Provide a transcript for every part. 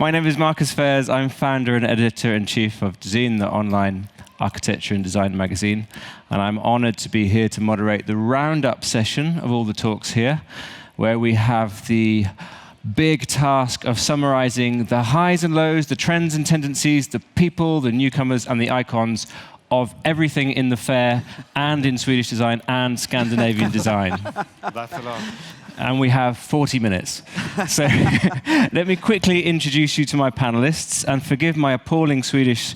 My name is Marcus Fairs. I'm founder and editor-in-chief of Dezeen, the online architecture and design magazine. And I'm honored to be here to moderate the roundup session of all the talks here, where we have the big task of summarizing the highs and lows, the trends and tendencies, the people, the newcomers, and the icons of everything in the fair and in Swedish design and Scandinavian design. That's a lot. And we have 40 minutes. So let me quickly introduce you to my panelists, and forgive my appalling Swedish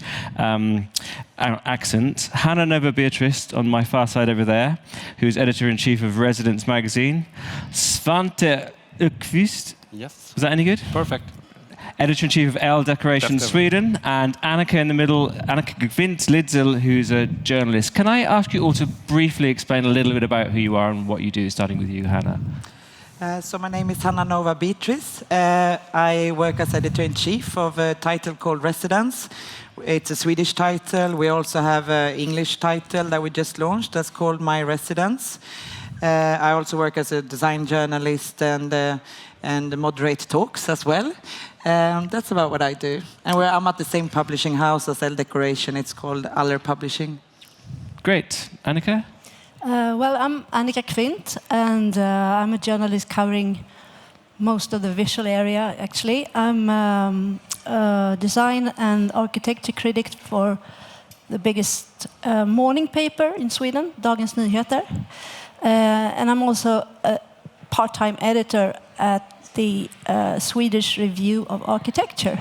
accent. Hanna Beatrice on my far side over there, who's editor-in-chief of Residence magazine. Svante Öquist. Yes. Was that any good? Perfect. Editor-in-chief of Elle Decoration Sweden, and Annica in the middle, Annica Kvint Lidzell, who's a journalist. Can I ask you all to briefly explain a little bit about who you are and what you do, starting with you, Hanna? So my name is Hanna Beatrice. I work as editor-in-chief of a title called Residence. It's a Swedish title. We also have an English title that we just launched that's called My Residence. I also work as a design journalist and moderate talks as well. That's about what I do. And I'm at the same publishing house as Elle Decoration. It's called Elle Publishing. Great. Annica? Well, I'm Annica Kvint, and I'm a journalist covering most of the visual area, actually. I'm a design and architecture critic for the biggest morning paper in Sweden, Dagens Nyheter. And I'm also a part-time editor at the Swedish Review of Architecture,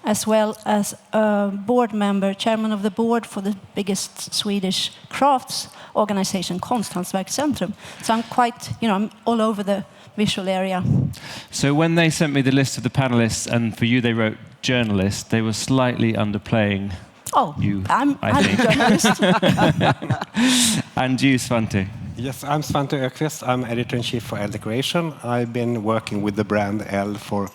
as well as a board member, chairman of the board for the biggest Swedish crafts organization, Konsthantverkscentrum. So I'm quite, I'm all over the visual area. So when they sent me the list of the panelists, and for you they wrote journalist, they were slightly underplaying you, I'm I think. a journalist. And you, Svante? Yes, I'm Svante Öquist. I'm editor-in-chief for Elle Decoration. I've been working with the brand Elle for,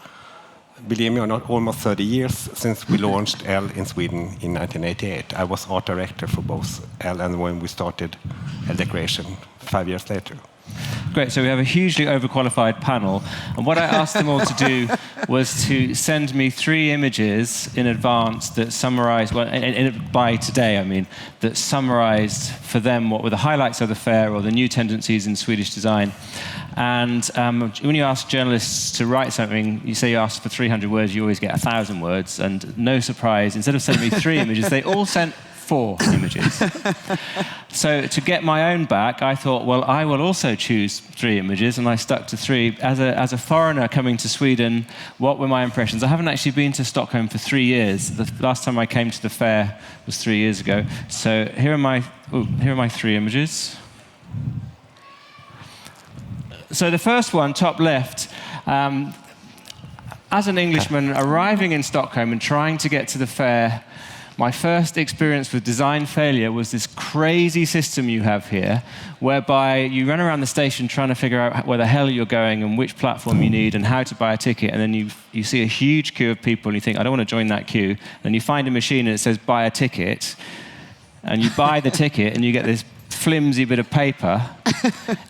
believe me or not, almost 30 years since we launched Elle in Sweden in 1988. I was art director for both Elle and when we started Elle Decoration 5 years later. Great, so we have a hugely overqualified panel, and what I asked them all to do was to send me 3 images in advance that summarized, by today I mean, that summarized for them what were the highlights of the fair or the new tendencies in Swedish design. And when you ask journalists to write something, you say you ask for 300 words, you always get 1,000 words, and no surprise, instead of sending me 3 images, they all sent 4 images. So to get my own back, I thought, well, I will also choose 3 images, and I stuck to 3. As a foreigner coming to Sweden, what were my impressions? I haven't actually been to Stockholm for 3 years. The last time I came to the fair was 3 years ago. So here are my 3 images. So the first one, top left, as an Englishman arriving in Stockholm and trying to get to the fair, my first experience with design failure was this crazy system you have here, whereby you run around the station trying to figure out where the hell you're going and which platform you need and how to buy a ticket, and then you see a huge queue of people and you think, I don't want to join that queue. And you find a machine and it says, buy a ticket, and you buy the ticket and you get this flimsy bit of paper,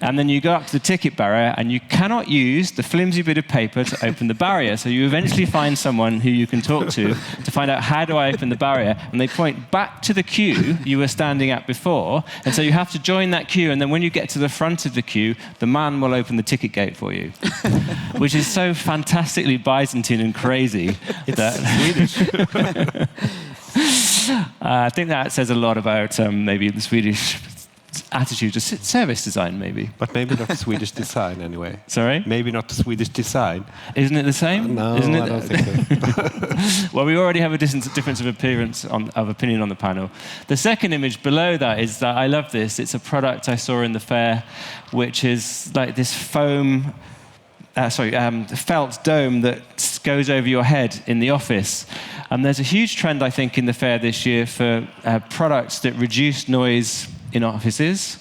and then you go up to the ticket barrier and you cannot use the flimsy bit of paper to open the barrier. So you eventually find someone who you can talk to find out, how do I open the barrier? And they point back to the queue you were standing at before, and so you have to join that queue, and then when you get to the front of the queue, the man will open the ticket gate for you. Which is so fantastically Byzantine and crazy. It's Swedish. I think that says a lot about maybe the Swedish attitude to service design, maybe. But maybe not Swedish design, anyway. Sorry? Maybe not the Swedish design. Isn't it the same? No, Isn't it? I don't think so. Well, we already have a difference of opinion on the panel. The second image below that is that I love this. It's a product I saw in the fair, which is like this foam, felt dome that goes over your head in the office. And there's a huge trend, I think, in the fair this year for products that reduce noise in offices.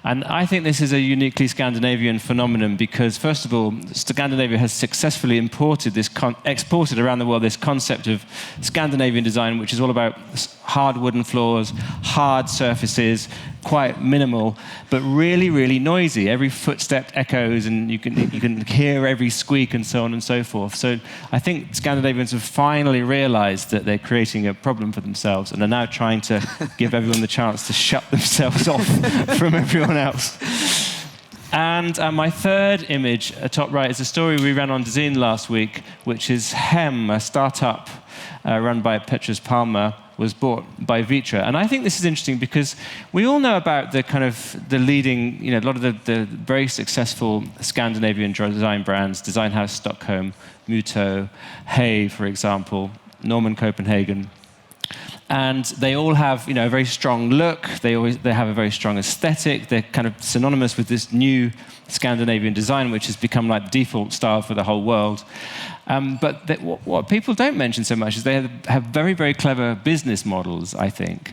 And I think this is a uniquely Scandinavian phenomenon because, first of all, Scandinavia has successfully exported around the world this concept of Scandinavian design, which is all about hard wooden floors, hard surfaces, quite minimal, but really, really noisy. Every footstep echoes, and you can hear every squeak and so on and so forth. So I think Scandinavians have finally realized that they're creating a problem for themselves and are now trying to give everyone the chance to shut themselves off from everyone else. And my third image, top right, is a story we ran on Dezeen last week, which is Hem, a startup run by Petrus Palmer, was bought by Vitra. And I think this is interesting because we all know about the leading, a lot of the very successful Scandinavian design brands, Design House Stockholm, Muto, Hey, for example, Norman Copenhagen. And they all have, a very strong look. They have a very strong aesthetic. They're kind of synonymous with this new Scandinavian design, which has become like the default style for the whole world. But what people don't mention so much is they have very, very clever business models, I think.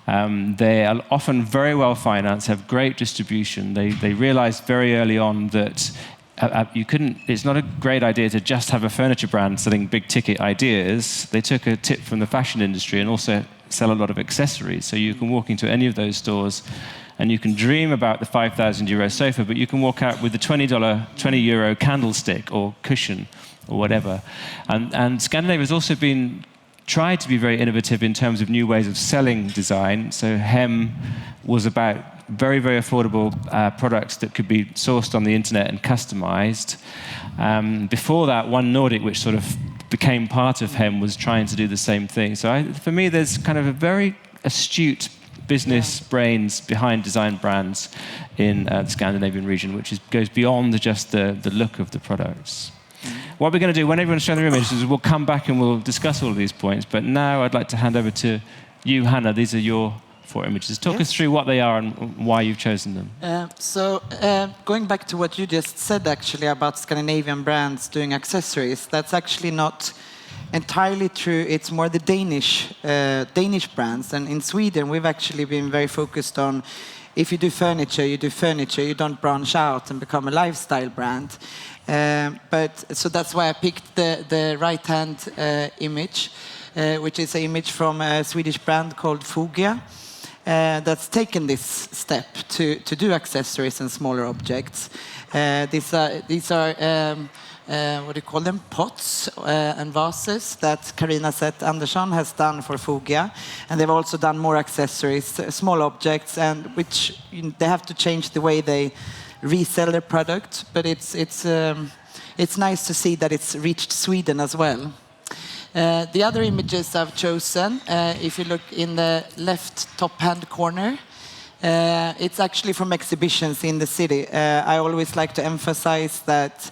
They are often very well financed, have great distribution. They realized very early on that it's not a great idea to just have a furniture brand selling big ticket ideas. They took a tip from the fashion industry and also sell a lot of accessories. So you can walk into any of those stores and you can dream about the 5,000 euro sofa, but you can walk out with the €20 euro candlestick or cushion or whatever. And Scandinavia has also tried to be very innovative in terms of new ways of selling design. So Hem was about very, very affordable products that could be sourced on the internet and customized. Before that, One Nordic, which sort of became part of Hem, was trying to do the same thing. So for me, there's kind of a very astute business brains behind design brands in the Scandinavian region, which goes beyond just the look of the products. What we're going to do, when everyone's shown their images, is we'll come back and we'll discuss all of these points. But now I'd like to hand over to you, Hanna. These are your 4 images. Talk us through what they are and why you've chosen them. Going back to what you just said, actually, about Scandinavian brands doing accessories, that's actually not entirely true. It's more the Danish brands. And in Sweden, we've actually been very focused on, if you do furniture, you don't branch out and become a lifestyle brand. So that's why I picked the right-hand image, which is an image from a Swedish brand called Fogia. That's taken this step to do accessories and smaller objects. These are what do you call them? Pots and vases that Carina Seth Andersson has done for Fogia, and they've also done more accessories, small objects, and which they have to change the way they resell their product. But it's nice to see that it's reached Sweden as well. The other images I've chosen, if you look in the left top-hand corner, it's actually from exhibitions in the city. I always like to emphasize that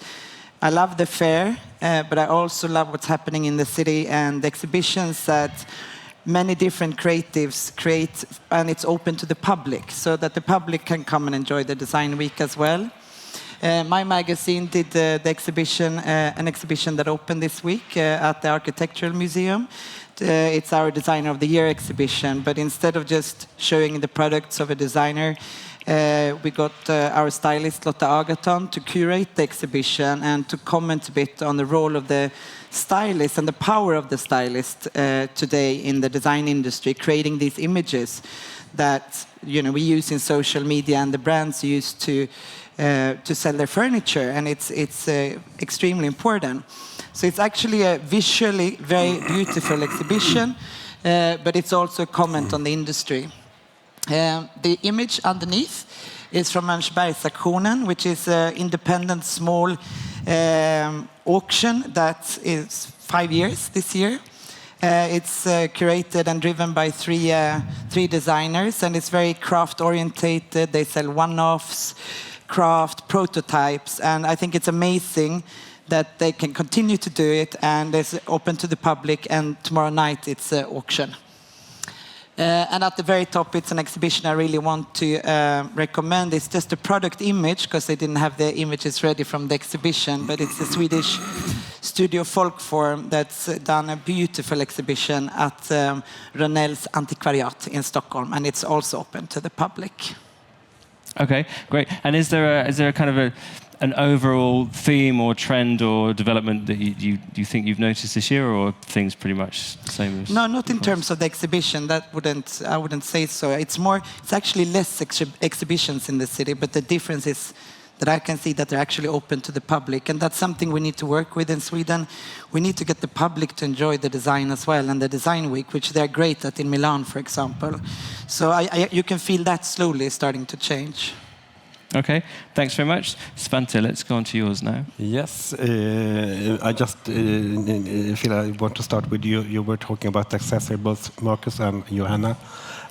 I love the fair, but I also love what's happening in the city and the exhibitions that many different creatives create, and it's open to the public, so that the public can come and enjoy the design week as well. My magazine did an exhibition that opened this week at the Architectural Museum. It's our Designer of the Year exhibition, but instead of just showing the products of a designer, we got our stylist Lotta Agaton to curate the exhibition and to comment a bit on the role of the stylist and the power of the stylist today in the design industry, creating these images that we use in social media and the brands use to sell their furniture, and it's extremely important. So it's actually a visually very beautiful exhibition, but it's also a comment on the industry. The image underneath is from Mönchbergsaktionen, which is an independent small auction that is 5 years this year. It's curated and driven by three designers, and it's very craft-orientated. They sell one-offs, craft prototypes, and I think it's amazing that they can continue to do it, and it's open to the public, and tomorrow night it's an auction. And at the very top, it's an exhibition I really want to recommend. It's just a product image, because they didn't have the images ready from the exhibition, but it's the Swedish studio Folkform that's done a beautiful exhibition at Rönnells Antikvariat in Stockholm, and it's also open to the public. Okay, great. And is there a kind of an overall theme or trend or development that you think you've noticed this year, or are things pretty much the same as? No, not in terms of the exhibition. I wouldn't say so. It's actually less exhibitions in the city, but the difference is that I can see that they're actually open to the public, and that's something we need to work with in Sweden. We need to get the public to enjoy the design as well, and the design week, which they're great at in Milan, for example. So you can feel that slowly starting to change. Okay, thanks very much. Svante, let's go on to yours now. Yes, I just feel I want to start with you. You were talking about accessory, both Marcus and Johanna.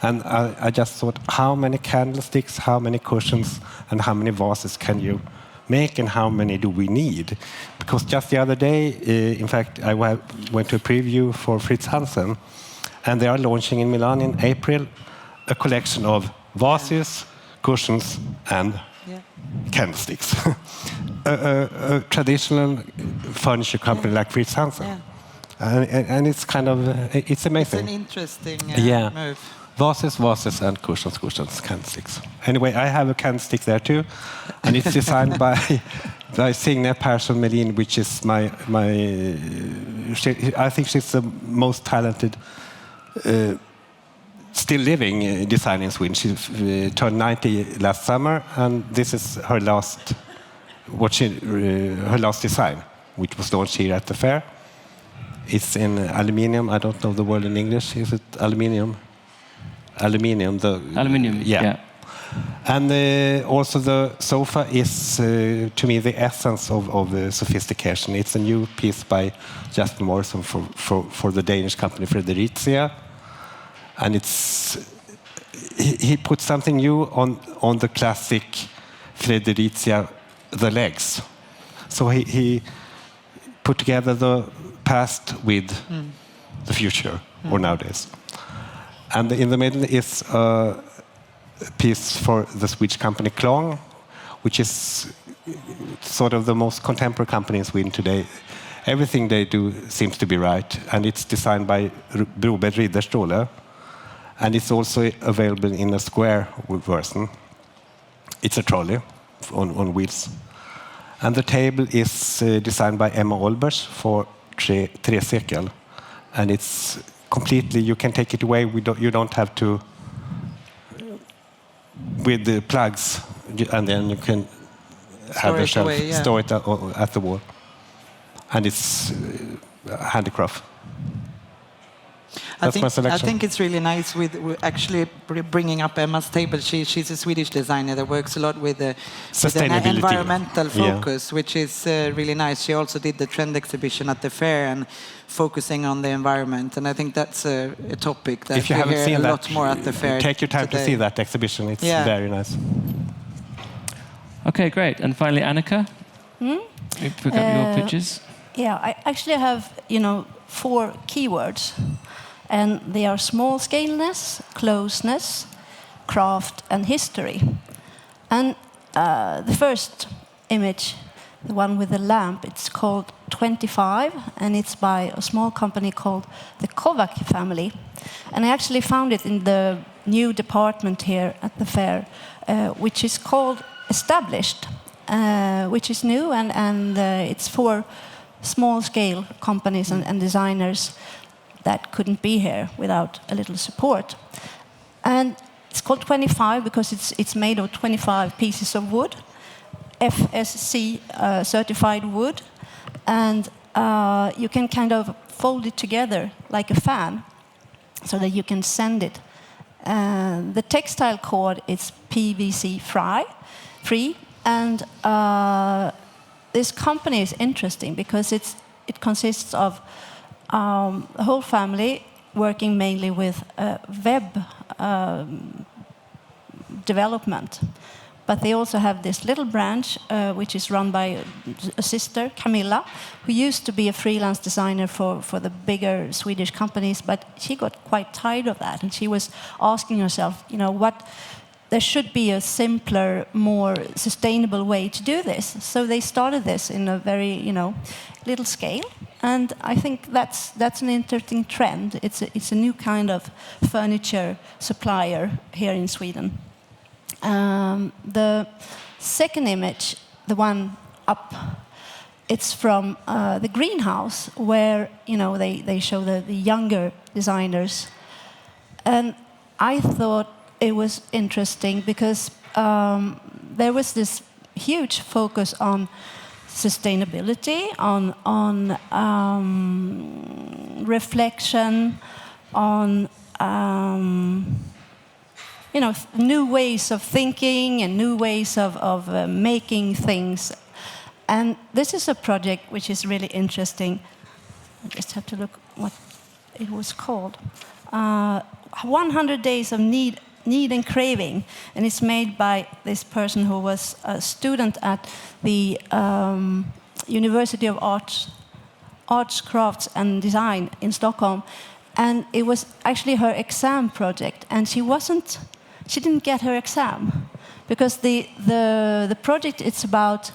And I just thought, how many candlesticks, how many cushions, and how many vases can you make, and how many do we need? Because just the other day, in fact, I went to a preview for Fritz Hansen, and they are launching in Milan in April a collection of vases, cushions, and candlesticks. a traditional furniture company like Fritz Hansen. Yeah. And it's kind of, it's amazing. It's an interesting move. Vases, and cushions, candlesticks. Anyway, I have a candlestick there too, and it's designed by Signe Persson Melin, which is I think she's the most talented still living designer in Sweden. She turned 90 last summer, and this is her last design, which was launched here at the fair. It's in aluminium. I don't know the word in English. Is it aluminium? Aluminium. Yeah. And also the sofa is, to me, the essence of sophistication. It's a new piece by Jasper Morrison for the Danish company Fredericia. And he put something new on the classic Fredericia, the legs. So he put together the past with the future, or nowadays. And in the middle is a piece for the Swedish company Klong, which is sort of the most contemporary company in Sweden today. Everything they do seems to be right, and it's designed by Broberg Ridderståhle, and it's also available in a square version. It's a trolley on wheels. And the table is designed by Emma Olbers for Tre Sekel, and it's completely, you can take it away. You don't have to, with the plugs, and then you can have the shelf, store it at the wall. And it's handicraft. That's my selection. I think it's really nice with actually bringing up Emma's table. She's a Swedish designer that works a lot with an environmental focus, which is really nice. She also did the trend exhibition at the fair and focusing on the environment. And I think that's a topic that if you haven't seen a lot more at the fair. Take your time to see that exhibition. It's very nice. Okay, great. And finally, Annica, you pick up your pictures. Yeah, I actually have 4 keywords. And they are small scaleness, closeness, craft, and history. And the first image, the one with the lamp, it's called 25, and it's by a small company called the Kovac family. And I actually found it in the new department here at the fair, which is called Established, which is new, and it's for small-scale companies and designers that couldn't be here without a little support. And it's called 25 because it's made of 25 pieces of wood, FSC certified wood, and you can kind of fold it together like a fan so that you can send it. The textile cord is PVC free, and this company is interesting because it consists of the whole family working mainly with web development. But they also have this little branch, which is run by a sister, Camilla, who used to be a freelance designer for the bigger Swedish companies, but she got quite tired of that. And she was asking herself, there should be a simpler, more sustainable way to do this. So they started this in a very, little scale. And I think that's an interesting trend. It's a new kind of furniture supplier here in Sweden. The second image, the one up, it's from the greenhouse, where they show the younger designers, and I thought it was interesting because there was this huge focus on sustainability, on reflection, on new ways of thinking and new ways of making things. And this is a project which is really interesting. I just have to look what it was called. 100 Days of Need and Craving. And it's made by this person who was a student at the University of Arts, Crafts and Design in Stockholm. And it was actually her exam project. And she didn't get her exam. Because the project, it's about...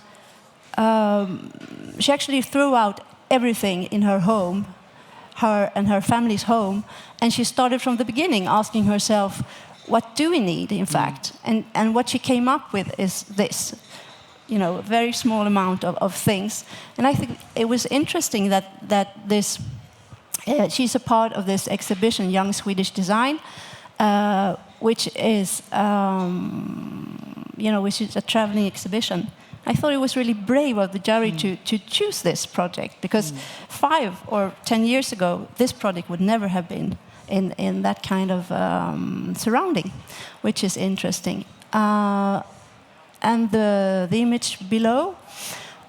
she actually threw out everything in her home, her and her family's home, and she started from the beginning asking herself, what do we need, in fact? And what she came up with is this, a very small amount of things. And I think it was interesting that this, she's a part of this exhibition, Young Swedish Design, which is a traveling exhibition. I thought it was really brave of the jury to choose this project, because 5 or 10 years ago, this project would never have been in that kind of surrounding, which is interesting. And the image below,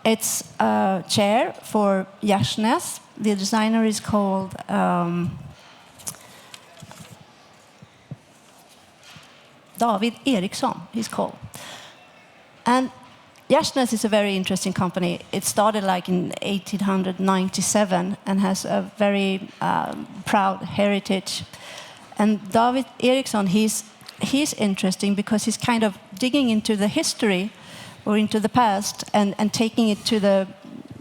it's a chair for Gärsnäs. The designer is called David Eriksson, he's called. And Gärsnäs is a very interesting company. It started like in 1897 and has a very proud heritage. And David Eriksson, he's interesting because he's kind of digging into the history or into the past and taking it to the,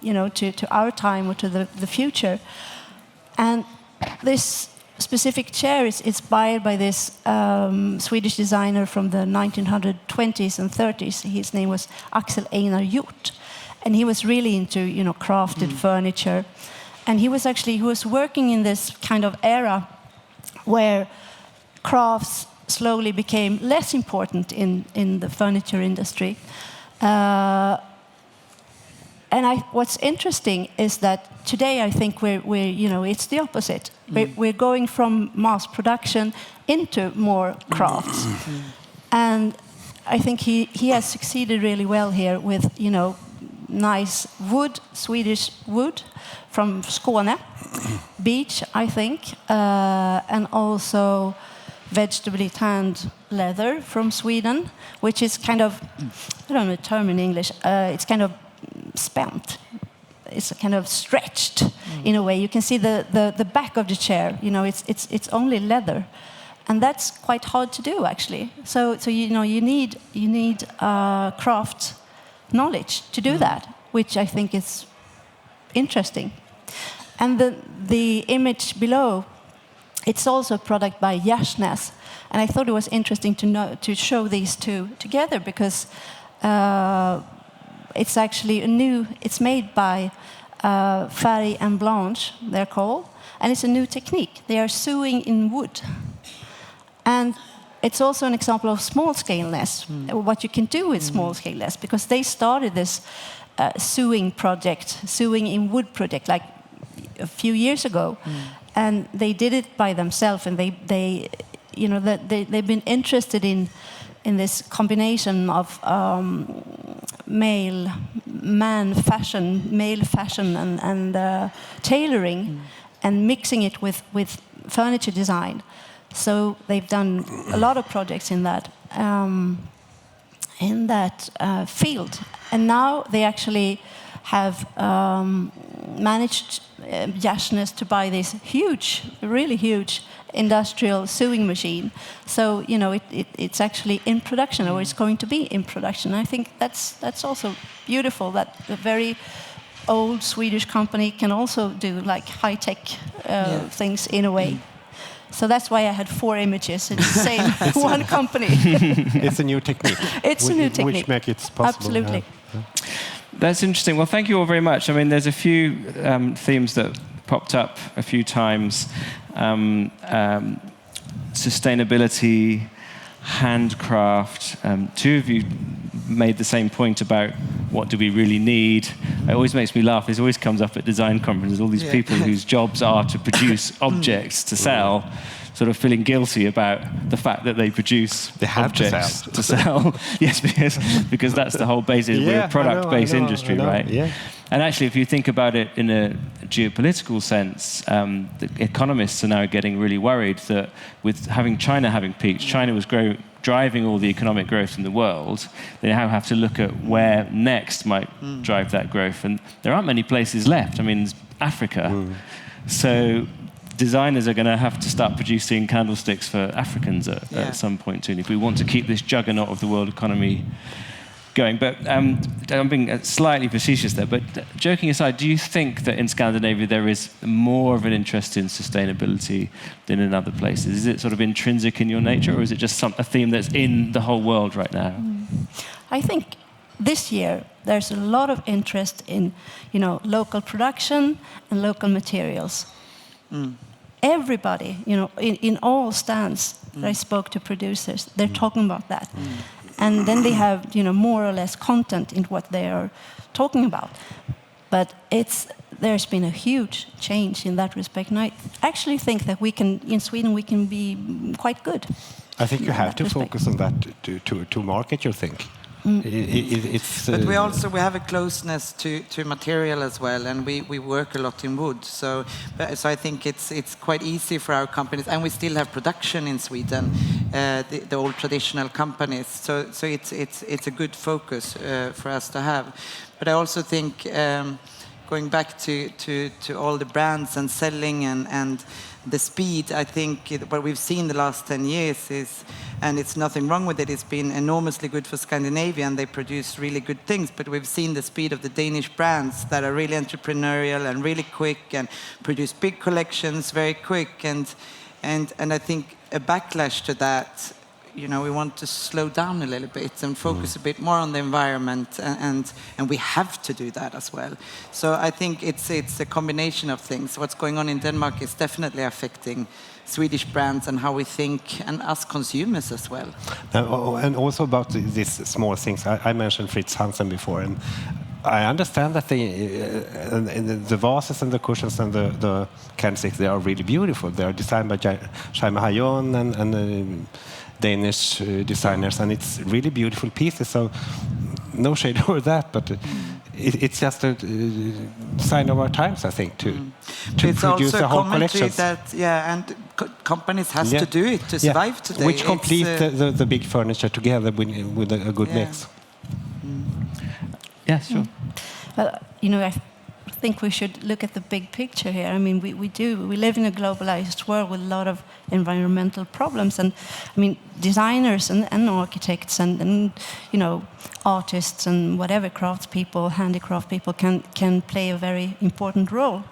to our time or to the future. And this specific chair is inspired by this Swedish designer from the 1920s and 30s. His name was Axel Einar Hjort, and he was really into crafted furniture. And he was working in this kind of era where crafts slowly became less important in the furniture industry. And what's interesting is that today I think we're it's the opposite. We're going from mass production into more crafts. And I think he has succeeded really well here with, nice wood, Swedish wood from Skåne, beech, I think, and also vegetably tanned leather from Sweden, which is kind of, I don't know the term in English, it's kind of spent. It's kind of stretched in a way. You can see the back of the chair. It's only leather, and that's quite hard to do actually. So you need craft knowledge to do that, which I think is interesting. And the image below, it's also a product by Gärsnäs, and I thought it was interesting to show these two together because. It's actually it's made by Färg and Blanche, they're called, and it's a new technique. They are sewing in wood. And it's also an example of small-scaleness, what you can do with small-scaleness, because they started this sewing in wood project, like a few years ago, and they did it by themselves, and they've been interested in this combination of male fashion and tailoring, and mixing it with furniture design. So they've done a lot of projects in that field, and now they actually have managed Gärsnäs to buy this really huge industrial sewing machine. So it's actually in production, or it's going to be in production. I think that's also beautiful that a very old Swedish company can also do like high-tech things in a way. So that's why I had 4 images in the same one company. It's a new technique. It's a new technique. Which makes it possible. Absolutely. That's interesting. Well, thank you all very much. I mean, there's a few themes that popped up a few times. Sustainability, handcraft. 2 of you made the same point about what do we really need. It always makes me laugh. This always comes up at design conferences, all these people whose jobs are to produce objects to sell, sort of feeling guilty about the fact that they produce objects to sell. Yes, because that's the whole basis. We're a product-based industry, right? Yeah. And actually, if you think about it in a geopolitical sense, the economists are now getting really worried that with China having peaked, China was driving all the economic growth in the world. They now have to look at where next might drive that growth. And there aren't many places left. I mean, Africa. So designers are going to have to start producing candlesticks for Africans at some point soon if we want to keep this juggernaut of the world economy going. But I'm being slightly facetious there, but joking aside, do you think that in Scandinavia there is more of an interest in sustainability than in other places? Is it sort of intrinsic in your nature, or is it just a theme that's in the whole world right now? I think this year there's a lot of interest in, local production and local materials. Everybody, in all stands that I spoke to producers, they're talking about that. And then they have, more or less content in what they are talking about. But there's been a huge change in that respect. And I actually think that in Sweden, we can be quite good. I think you have to focus on that to market your thing. But we have a closeness to material as well, and we work a lot in wood. So I think it's quite easy for our companies, and we still have production in Sweden, the old traditional companies. So it's a good focus for us to have. But I also think going back to all the brands and selling and the speed, I think what we've seen the last 10 years is, and it's nothing wrong with it, it's been enormously good for Scandinavia and they produce really good things, but we've seen the speed of the Danish brands that are really entrepreneurial and really quick and produce big collections very quick, and I think a backlash to that, we want to slow down a little bit and focus a bit more on the environment, and we have to do that as well. So I think it's a combination of things. What's going on in Denmark is definitely affecting Swedish brands and how we think, and us consumers as well. And also about these small things, I mentioned Fritz Hansen before, and I understand that the vases and the cushions and the candlesticks, they are really beautiful. They are designed by Jaime Hayon and Danish designers, and it's really beautiful pieces. So no shade over that, but it's just a sign of our times, I think, to produce a whole collection. And companies has to do it to survive today. Which complete the big furniture together with a good mix. Yeah, sure. I think we should look at the big picture here. I mean, we live in a globalized world with a lot of environmental problems, and I mean, designers and architects and artists and whatever craftspeople, handicraft people can play a very important role.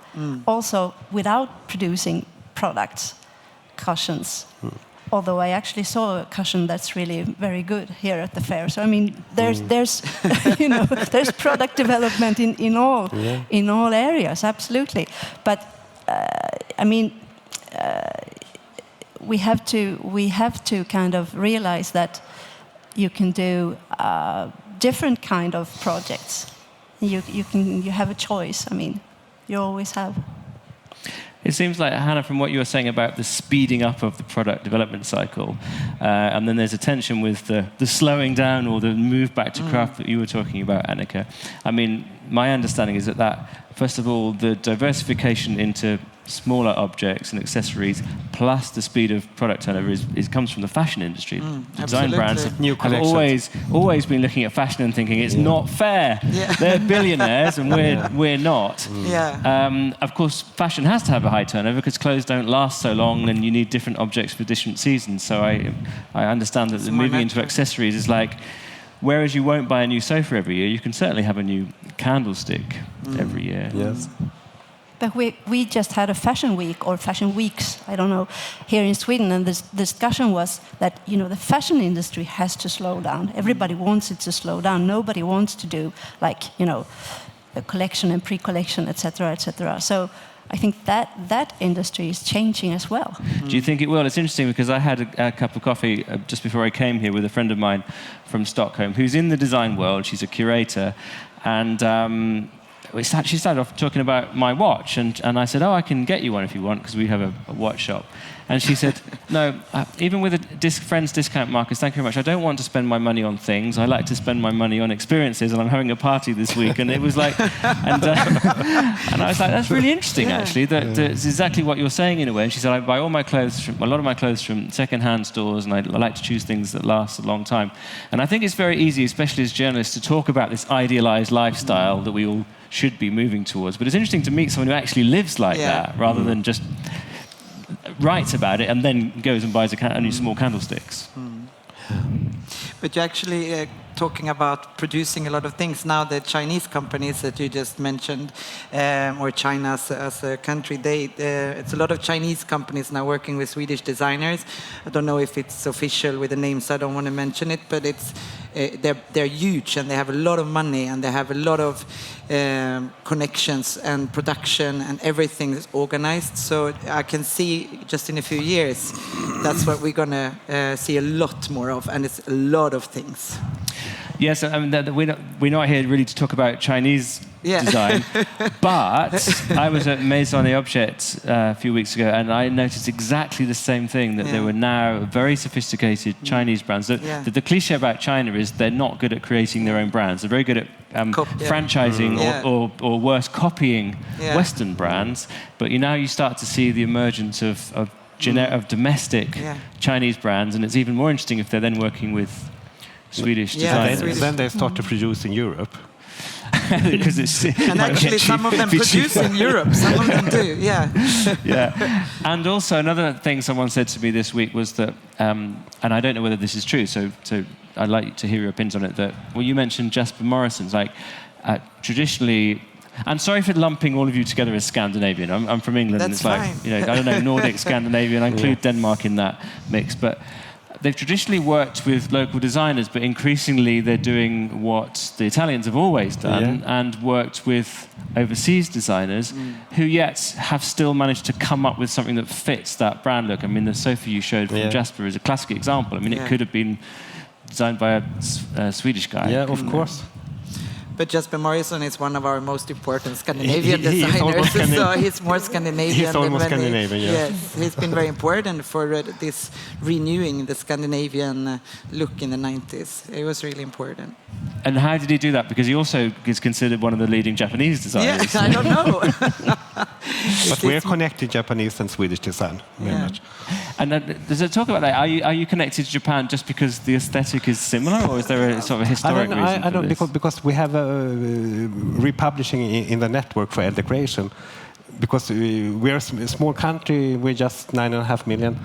Also, without producing products, cushions. Although I actually saw a cushion that's really very good here at the fair. So I mean, there's there's product development in all areas, absolutely. But I mean, we have to kind of realize that you can do different kind of projects. You have a choice. I mean, you always have. It seems like, Hanna, from what you were saying about the speeding up of the product development cycle, and then there's a tension with the slowing down or the move back to craft that you were talking about, Annica. I mean, my understanding is that first of all, the diversification into smaller objects and accessories, plus the speed of product turnover, comes from the fashion industry. Design brands have always been looking at fashion and thinking it's not fair. Yeah. They're billionaires and we're not. Of course, fashion has to have a high turnover because clothes don't last so long, and you need different objects for different seasons. So I understand that the moving into accessories is like, whereas you won't buy a new sofa every year, you can certainly have a new candlestick every year. Yes. But we just had a fashion week or fashion weeks, I don't know, here in Sweden, and the discussion was that the fashion industry has to slow down. Everybody wants it to slow down. Nobody wants to do a collection and pre-collection, etc., etc. So I think that industry is changing as well. Do you think it will? It's interesting because I had a cup of coffee just before I came here with a friend of mine from Stockholm who's in the design world. She's a curator, and she started off talking about my watch, and I said, I can get you one if you want, because we have a watch shop. And she said, no, even with a friend's discount, Marcus, thank you very much. I don't want to spend my money on things. I like to spend my money on experiences, and I'm having a party this week. And it was like, and I was like, that's really interesting, actually. That it's exactly what you're saying in a way. And she said, I buy a lot of my clothes from second-hand stores, and I like to choose things that last a long time. And I think it's very easy, especially as journalists, to talk about this idealized lifestyle that we all should be moving towards. But it's interesting to meet someone who actually lives like that, rather than just writes about it and then goes and buys only small candlesticks. But you're actually talking about producing a lot of things. Now the Chinese companies that you just mentioned, or China as a country, it's a lot of Chinese companies now working with Swedish designers. I don't know if it's official with the names, I don't want to mention it, but they're huge, and they have a lot of money, and they have a lot of connections and production, and everything is organized. So I can see just in a few years that's what we're going to see a lot more of, and it's a lot of things. Yes, I mean, we're not here really to talk about Chinese design, but I was at Maison et Objets a few weeks ago, and I noticed exactly the same thing, that there were now very sophisticated Chinese brands. The cliche about China is they're not good at creating their own brands. They're very good at franchising or worse, copying Western brands. But now you start to see the emergence of domestic Chinese brands, and it's even more interesting if they're then working with Swedish designers. Then they start to produce in Europe. Because and actually some of them produce in Europe, some of them do, And also another thing someone said to me this week was that, and I don't know whether this is true, so I'd like to hear your opinions on it, that, you mentioned Jasper Morrison's, traditionally, I'm sorry for lumping all of you together as Scandinavian. I'm from England, That's and it's fine. I don't know, Nordic, Scandinavian, I include Denmark in that mix, but they've traditionally worked with local designers, but increasingly they're doing what the Italians have always done, and worked with overseas designers who yet have still managed to come up with something that fits that brand look. I mean, the sofa you showed from Jasper is a classic example. I mean, it could have been designed by a Swedish guy. Yeah, of course. But Jasper Morrison is one of our most important Scandinavian designers. So he's more Scandinavian. He's almost Scandinavian, yes. He's been very important for this renewing the Scandinavian look in the 90s. It was really important. And how did he do that? Because he also is considered one of the leading Japanese designers. Yes, I don't know. But we're connected Japanese and Swedish design very much. And does it talk about that? Are you connected to Japan just because the aesthetic is similar, or is there a sort of a historic reason I don't, for this? because we have republishing in the network for Elle decoration. Because we're a small country, we're just 9.5 million,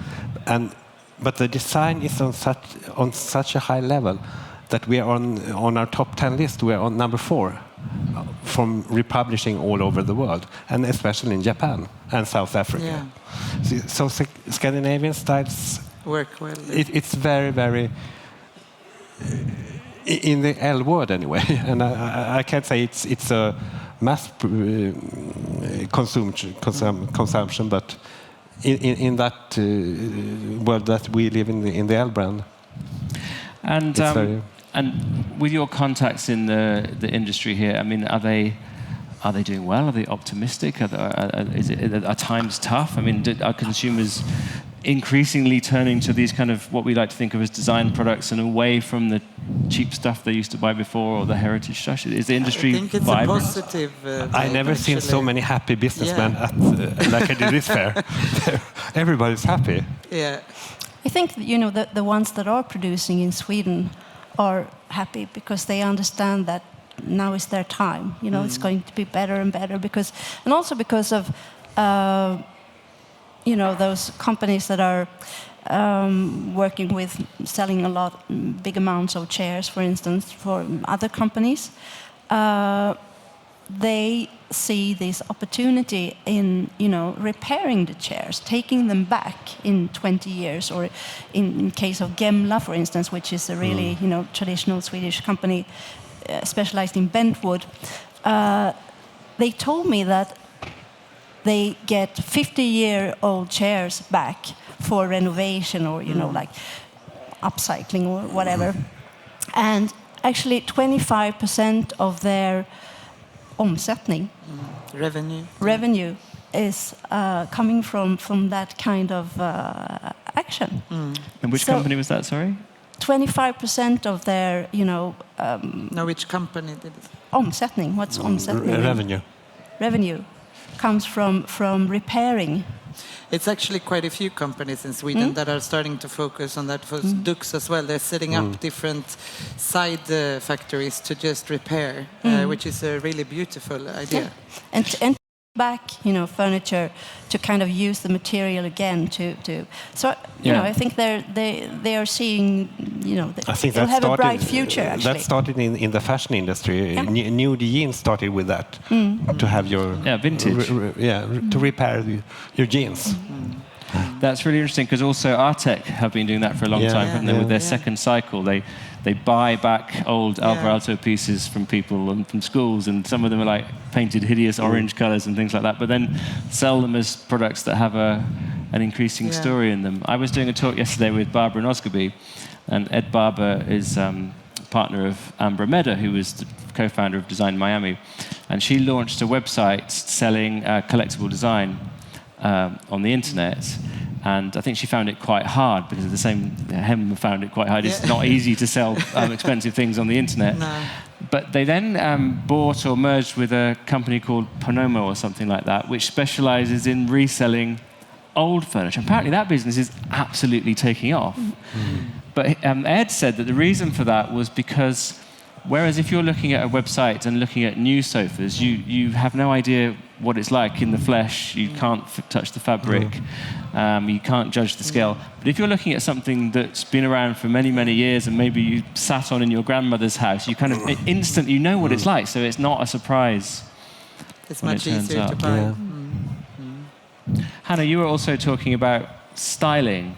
but the design is on such a high level that we are on our top 10 list. We are on number 4 from republishing all over the world, and especially in Japan and South Africa. Yeah. So Scandinavian styles work well. It's very, very in the Elle world anyway, and I can't say it's a mass consumption, but in that world that we live in the Elle brand. And with your contacts in the industry here, I mean, are they doing well? Are they optimistic? Are times tough? I mean, are consumers increasingly turning to these kind of what we like to think of as design products and away from the cheap stuff they used to buy before, or the heritage stuff? Is the industry I think it's vibrant? a positive I never seen so many happy businessmen at like I did this fair. Everybody's happy. Yeah. I think the ones that are producing in Sweden are happy because they understand that now is their time. It's going to be better and better because of those companies that are working with selling a lot big amounts of chairs, for instance, for other companies. they see this opportunity in, repairing the chairs, taking them back in 20 years, or in case of Gemla, for instance, which is a really, traditional Swedish company specialized in bent wood. They told me that they get 50-year-old chairs back for renovation or, like upcycling or whatever. And actually 25% of their omsättning, revenue is coming from that kind of action. And which company was that, sorry? 25% of their, No, which company did it? Omsättning. What's omsättning? Revenue comes from repairing. It's actually quite a few companies in Sweden that are starting to focus on that. For Dux as well, they're setting up different side factories to just repair, which is a really beautiful idea. Yeah. And back, furniture to kind of use the material again to. So I think they are seeing, I think they'll have a bright future. Actually, that started in the fashion industry. Yeah. New Dezeen started with that to have your vintage. To repair your jeans. That's really interesting because also Artec have been doing that for a long time, haven't they? With their second cycle, they buy back old Alvarado pieces from people and from schools, and some of them are like painted hideous orange colours and things like that, but then sell them as products that have an increasing story in them. I was doing a talk yesterday with Barbara Nosgerby, and Ed Barber is partner of Ambra Meda, who was the co-founder of Design Miami, and she launched a website selling collectible design on the internet. And I think she found it quite hard because Hem found it quite hard. It's not easy to sell expensive things on the internet. No. But they then bought or merged with a company called Ponomo or something like that, which specializes in reselling old furniture. Apparently that business is absolutely taking off. But Ed said that the reason for that was because whereas if you're looking at a website and looking at new sofas, you have no idea what it's like in the flesh. You can't touch the fabric. You can't judge the scale. But if you're looking at something that's been around for many, many years and maybe you sat on in your grandmother's house, you kind of instantly know what it's like. So it's not a surprise. It's much easier to buy. Yeah. Hannah, you were also talking about styling.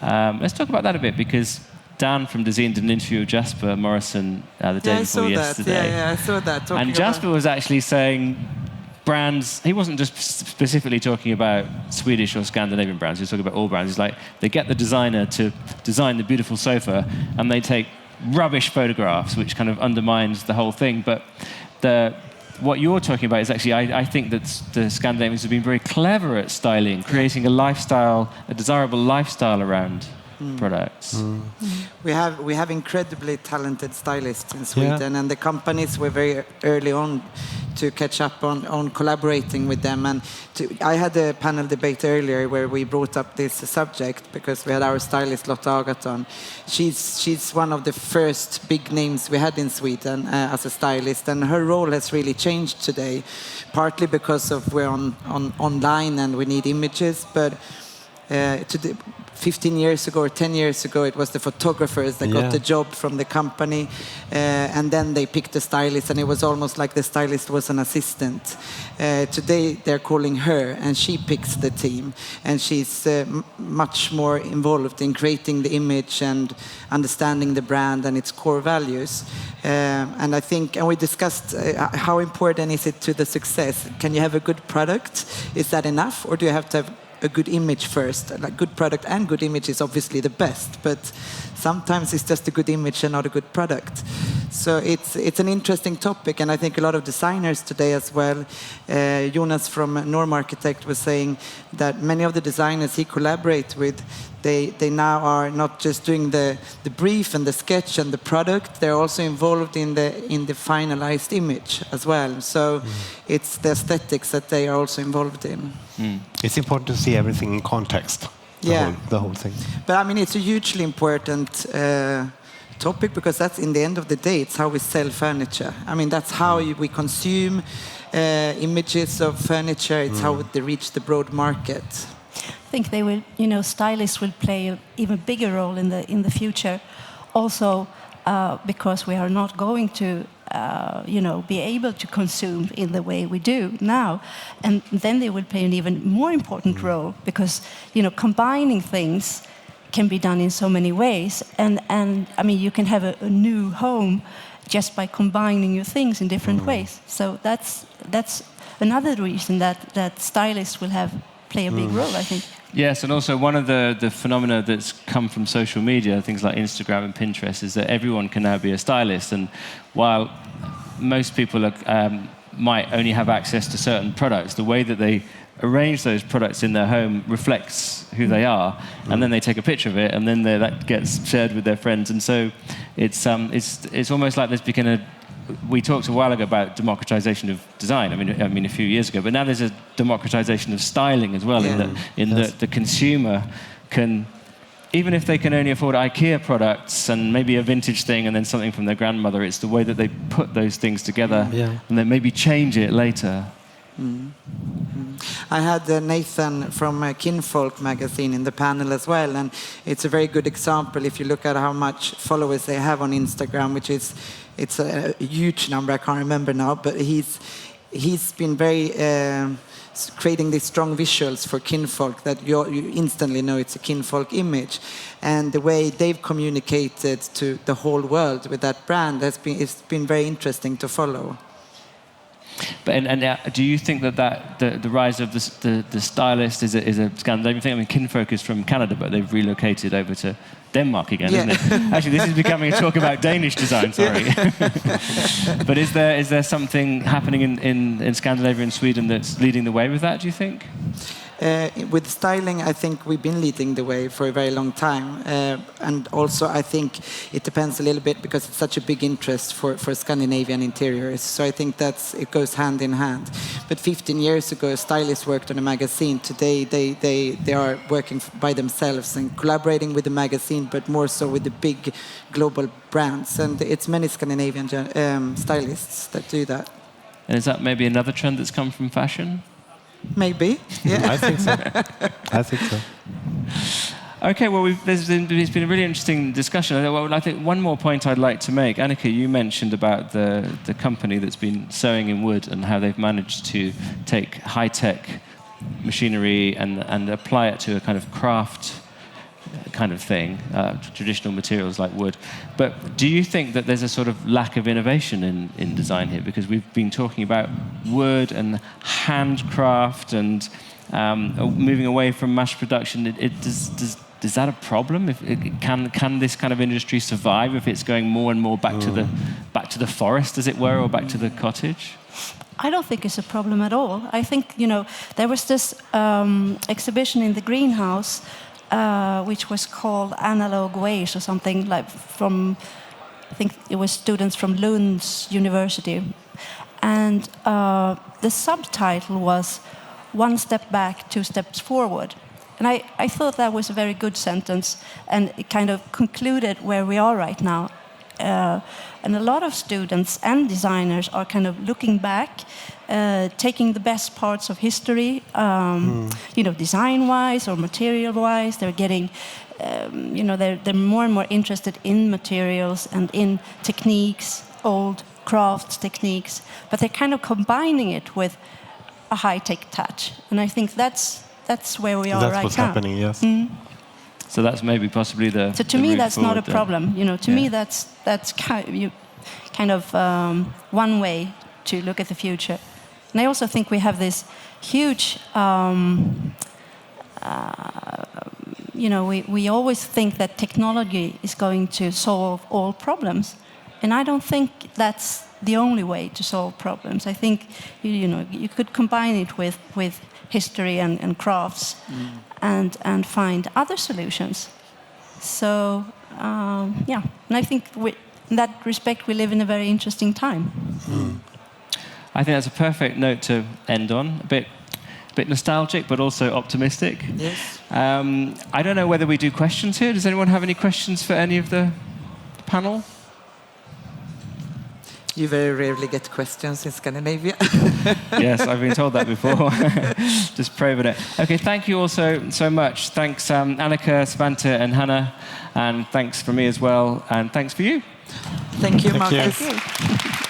Let's talk about that a bit because Dan from Dezeen did an interview with Jasper Morrison the day before yesterday. Yeah, I saw that. And Jasper was actually saying brands, he wasn't just specifically talking about Swedish or Scandinavian brands, he was talking about all brands. He's like, they get the designer to design the beautiful sofa and they take rubbish photographs, which kind of undermines the whole thing. But what you're talking about is actually, I think that the Scandinavians have been very clever at styling, creating a desirable lifestyle around products. We have incredibly talented stylists in Sweden, and the companies were very early on to catch up on collaborating with them. And I had a panel debate earlier where we brought up this subject because we had our stylist Lotta Agaton. She's one of the first big names we had in Sweden as a stylist, and her role has really changed today, partly because of we're on online and we need images, but 15 years ago or 10 years ago, it was the photographers that got the job from the company, and then they picked the stylist, and it was almost like the stylist was an assistant. Today, they're calling her, and she picks the team, and she's much more involved in creating the image and understanding the brand and its core values. And I think, and we discussed how important is it to the success? Can you have a good product? Is that enough, or do you have to have a good image first? Like good product and good image is obviously the best, but sometimes it's just a good image and not a good product. So it's an interesting topic, and I think a lot of designers today as well. Jonas from Norm Architect was saying that many of the designers he collaborates with, they now are not just doing the brief and the sketch and the product, they're also involved in the finalized image as well. So it's the aesthetics that they are also involved in. It's important to see everything in context, the whole thing. But I mean, it's a hugely important topic because that's, in the end of the day, it's how we sell furniture. I mean, that's how we consume images of furniture. It's how they reach the broad market. I think they will, stylists will play an even bigger role in the future. Also, because we are not going to be able to consume in the way we do now. And then they will play an even more important role because, combining things can be done in so many ways. And I mean, you can have a new home just by combining your things in different ways. So that's another reason that stylists will play a big role, I think. Yes, and also one of the phenomena that's come from social media, things like Instagram and Pinterest, is that everyone can now be a stylist. And while most people might only have access to certain products, the way that they arrange those products in their home reflects who they are, and then they take a picture of it, and then that gets shared with their friends. And so it's almost like there's become we talked a while ago about democratization of design. I mean a few years ago, but now there's a democratization of styling as well. In that the consumer can, even if they can only afford IKEA products and maybe a vintage thing and then something from their grandmother, it's the way that they put those things together and then maybe change it later. I had Nathan from Kinfolk magazine in the panel as well, and it's a very good example if you look at how much followers they have on Instagram, which is a huge number. I can't remember now, but he's been very creating these strong visuals for Kinfolk that you instantly know it's a Kinfolk image, and the way they've communicated to the whole world with that brand it's been very interesting to follow. But do you think that the rise of the stylist is a Scandinavian thing? I mean, Kinfolk is from Canada, but they've relocated over to Denmark again, isn't it? Actually, this is becoming a talk about Danish design. Sorry, but is there something happening in Scandinavia and Sweden that's leading the way with that? Do you think? With styling, I think we've been leading the way for a very long time. And also, I think it depends a little bit because it's such a big interest for Scandinavian interiors. So I think it goes hand in hand. But 15 years ago, stylists worked on a magazine. Today, they are working by themselves and collaborating with the magazine, but more so with the big global brands. And it's many Scandinavian stylists that do that. And is that maybe another trend that's come from fashion? Maybe, yeah. I think so. Okay, well, it's been a really interesting discussion. I think one more point I'd like to make. Annica, you mentioned about the company that's been sewing in wood and how they've managed to take high-tech machinery and apply it to a kind of craft kind of thing, traditional materials like wood. But do you think that there's a sort of lack of innovation in design here? Because we've been talking about wood and handcraft and moving away from mass production. Is that a problem? Can this kind of industry survive if it's going more and more back to the forest, as it were, or back to the cottage? I don't think it's a problem at all. I think, there was this exhibition in the greenhouse which was called Analog Ways or something, like I think it was students from Lund's University. And the subtitle was "One Step Back, Two Steps Forward." And I thought that was a very good sentence, and it kind of concluded where we are right now. And a lot of students and designers are kind of looking back, taking the best parts of history, design-wise or material-wise. They're getting, they're more and more interested in materials and in techniques, old crafts techniques, but they're kind of combining it with a high-tech touch. And I think that's where we are right now. That's what's happening, yes. So that's maybe possibly the. So to me, that's not a then. problem. To me, that's kind of one way to look at the future. And I also think we have this huge. We always think that technology is going to solve all problems, and I don't think that's the only way to solve problems. I think you could combine it with history and crafts. And find other solutions. So, and I think in that respect we live in a very interesting time. I think that's a perfect note to end on. A bit nostalgic, but also optimistic. Yes. I don't know whether we do questions here. Does anyone have any questions for any of the panel? You very rarely get questions in Scandinavia. Yes, I've been told that before. Just proving it. Okay, thank you all so much. Thanks, Annica, Svante, and Hanna. And thanks for me as well. And thanks for you. Thank you, Thank Marcus. you. Thank you.